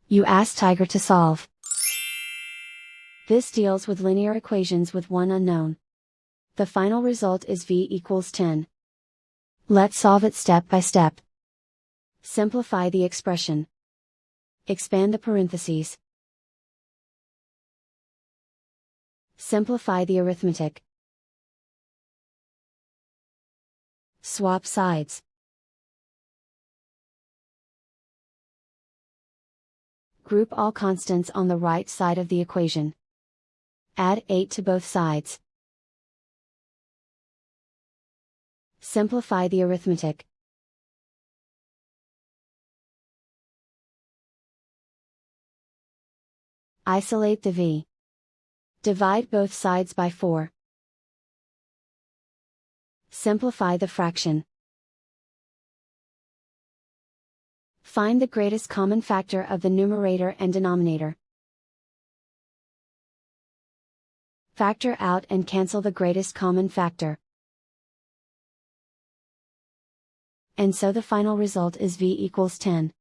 You ask Tiger to solve. This deals with linear equations with one unknown. The final result is v equals 10. Let's solve it step by step. Simplify the expression. Expand the parentheses. Simplify the arithmetic. Swap sides. Group all constants on the right side of the equation. Add 8 to both sides. Simplify the arithmetic. Isolate the v. Divide both sides by 4. Simplify the fraction. Find the greatest common factor of the numerator and denominator. Factor out and cancel the greatest common factor. And so the final result is v equals 10.